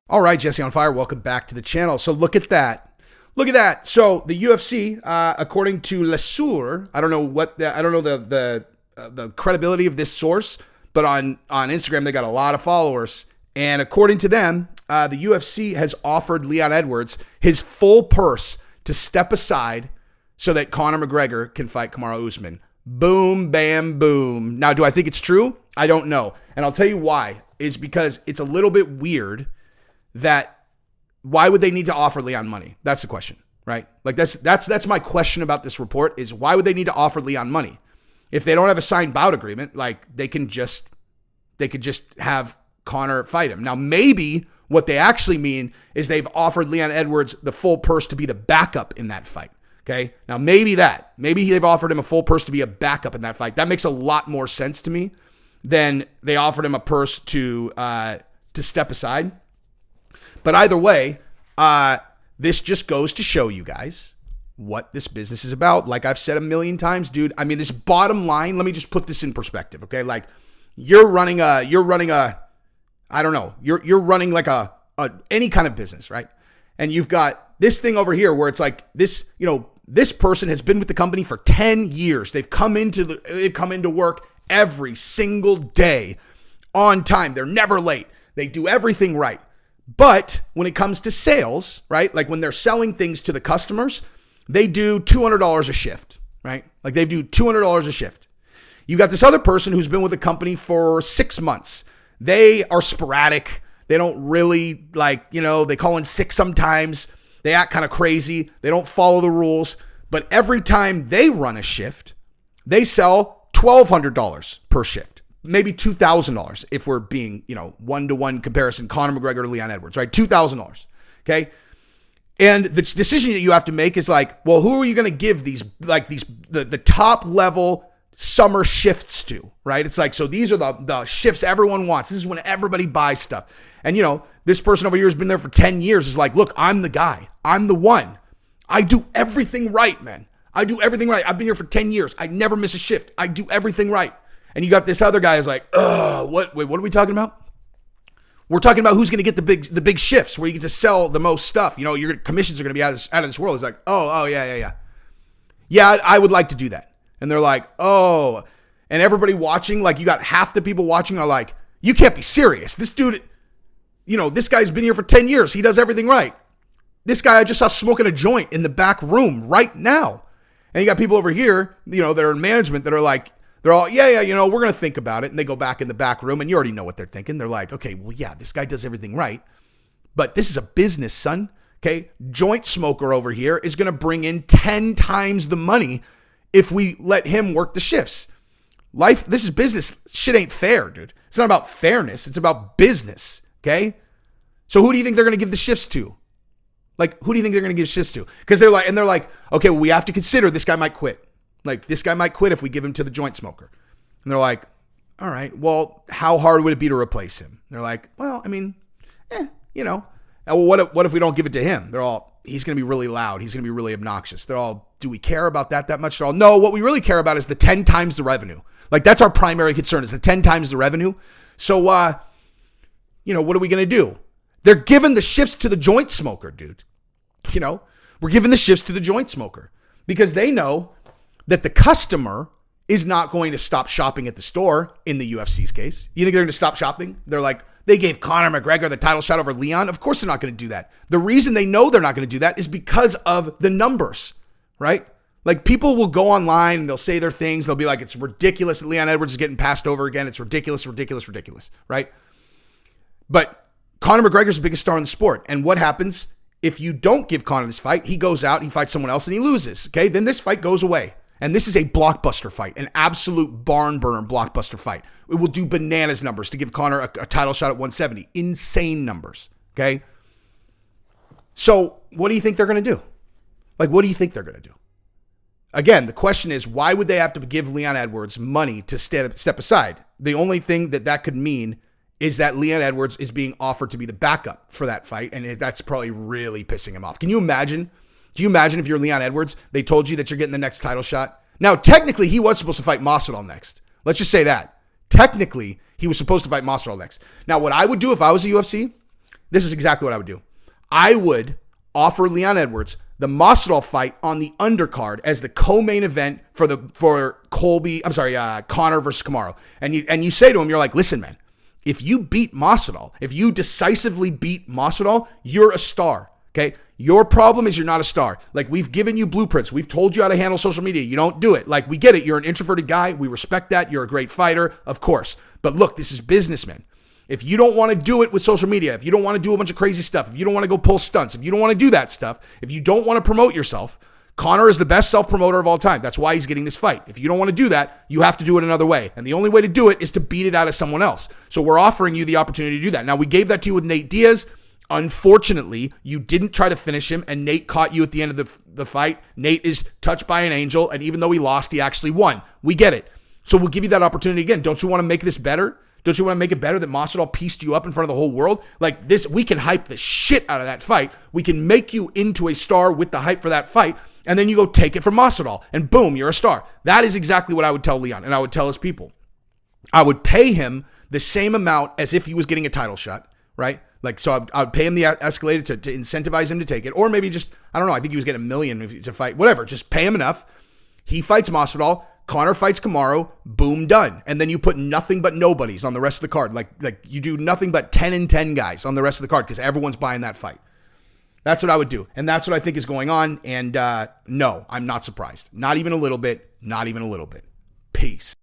All right, Jesse on Fire, welcome back to the channel. So look at that. Look at that. So the UFC, according to Le Source, I don't know the credibility of this source, but on Instagram they got a lot of followers, and according to them, the UFC has offered Leon Edwards his full purse to step aside so that Conor McGregor can fight Kamaru Usman. Boom, bam, boom. Now, do I think it's true? I don't know, and I'll tell you why. Is because it's a little bit weird. That why would they need to offer Leon money? That's the question, right? Like that's my question about this report is why would they need to offer Leon money? If they don't have a signed bout agreement, like they could just have Conor fight him. Now, maybe what they actually mean is they've offered Leon Edwards the full purse to be the backup in that fight. Okay. Now maybe they've offered him a full purse to be a backup in that fight. That makes a lot more sense to me than they offered him a purse to step aside. But either way, this just goes to show you guys what this business is about. Like I've said a million times, dude. I mean, this bottom line, let me just put this in perspective, okay? Like you're running like any kind of business, right? And you've got this thing over here where it's like this person has been with the company for 10 years. They've come into work every single day on time. They're never late. They do everything right. But when it comes to sales, right? Like when they're selling things to the customers, they do $200 a shift, right? Like they do $200 a shift. You got this other person who's been with the company for 6 months. They are sporadic. They don't really they call in sick sometimes. They act kind of crazy. They don't follow the rules. But every time they run a shift, they sell $1,200 per shift. Maybe $2,000 if we're being, one-to-one comparison, Conor McGregor to Leon Edwards, right? $2,000, okay? And the decision that you have to make is like, well, who are you going to give the top level summer shifts to, right? It's like, so these are the shifts everyone wants. This is when everybody buys stuff. And, this person over here has been there for 10 years is like, look, I'm the guy. I'm the one. I do everything right, man. I do everything right. I've been here for 10 years. I never miss a shift. I do everything right. And you got this other guy who's like, what are we talking about? We're talking about who's going to get the big shifts where you get to sell the most stuff. Your commissions are going to be out of this world. It's like, yeah. Yeah, I would like to do that. And they're like, oh. And everybody watching, like you got half the people watching are like, you can't be serious. This dude, this guy's been here for 10 years. He does everything right. This guy I just saw smoking a joint in the back room right now. And you got people over here, that are in management that are like, they're all, yeah, we're going to think about it. And they go back in the back room and you already know what they're thinking. They're like, okay, well, yeah, this guy does everything right. But this is a business, son. Okay. Joint smoker over here is going to bring in 10 times the money if we let him work the shifts. This is business. Shit ain't fair, dude. It's not about fairness. It's about business. Okay. So who do you think they're going to give the shifts to? Like, who do you think they're going to give shifts to? Because they're like, okay, well, we have to consider this guy might quit. Like, this guy might quit if we give him to the joint smoker. And they're like, all right, well, how hard would it be to replace him? They're like, well, I mean, well, what if we don't give it to him? They're all, he's going to be really loud. He's going to be really obnoxious. They're all, do we care about that much? They're all, no, what we really care about is the 10 times the revenue. Like, that's our primary concern is the 10 times the revenue. So, what are we going to do? They're giving the shifts to the joint smoker, dude. We're giving the shifts to the joint smoker because they know that the customer is not going to stop shopping at the store in the UFC's case. You think they're going to stop shopping? They're like, they gave Conor McGregor the title shot over Leon. Of course they're not going to do that. The reason they know they're not going to do that is because of the numbers, right? Like people will go online and they'll say their things. They'll be like, it's ridiculous that Leon Edwards is getting passed over again. It's ridiculous, right? But Conor McGregor's the biggest star in the sport. And what happens if you don't give Conor this fight? He goes out, he fights someone else and he loses. Okay. Then this fight goes away. And this is a blockbuster fight, an absolute barn burner blockbuster fight. It will do bananas numbers to give Conor a title shot at 170. Insane numbers. Okay. So what do you think they're going to do? Like, what do you think they're going to do? Again, the question is, why would they have to give Leon Edwards money to step aside? The only thing that could mean is that Leon Edwards is being offered to be the backup for that fight. And that's probably really pissing him off. Can you imagine? Do you imagine if you're Leon Edwards, they told you that you're getting the next title shot? Now, technically, he was supposed to fight Masvidal next. Let's just say that. Technically, he was supposed to fight Masvidal next. Now, what I would do if I was a UFC This is exactly what I would do. I would offer Leon Edwards the Masvidal fight on the undercard as the co-main event for Conor versus Kamaru. And you say to him, you're like, listen, man, if you beat Masvidal, if you decisively beat Masvidal, you're a star. Okay. Your problem is you're not a star. Like, we've given you blueprints. We've told you how to handle social media. You don't do it. Like, we get it. You're an introverted guy. We respect that. You're a great fighter, of course. But look, this is business, man. If you don't want to do it with social media, if you don't want to do a bunch of crazy stuff, if you don't want to go pull stunts, if you don't want to do that stuff, if you don't want to promote yourself, Conor is the best self-promoter of all time. That's why he's getting this fight. If you don't want to do that, you have to do it another way. And the only way to do it is to beat it out of someone else. So we're offering you the opportunity to do that. Now, we gave that to you with Nate Diaz. Unfortunately, you didn't try to finish him, and Nate caught you at the end of the fight. Nate is touched by an angel, and even though he lost, he actually won. We get it. So we'll give you that opportunity again. Don't you want to make this better? Don't you want to make it better that Masvidal pieced you up in front of the whole world? Like this, we can hype the shit out of that fight. We can make you into a star with the hype for that fight, and then you go take it from Masvidal, and boom, you're a star. That is exactly what I would tell Leon, and I would tell his people. I would pay him the same amount as if he was getting a title shot, right? Like, so I'd pay him the escalated to incentivize him to take it. Or maybe just, I don't know, I think he was getting $1 million to fight. Whatever, just pay him enough. He fights Masvidal. Conor fights Kamaru. Boom, done. And then you put nothing but nobodies on the rest of the card. Like you do nothing but 10-10 guys on the rest of the card because everyone's buying that fight. That's what I would do. And that's what I think is going on. And no, I'm not surprised. Not even a little bit. Not even a little bit. Peace.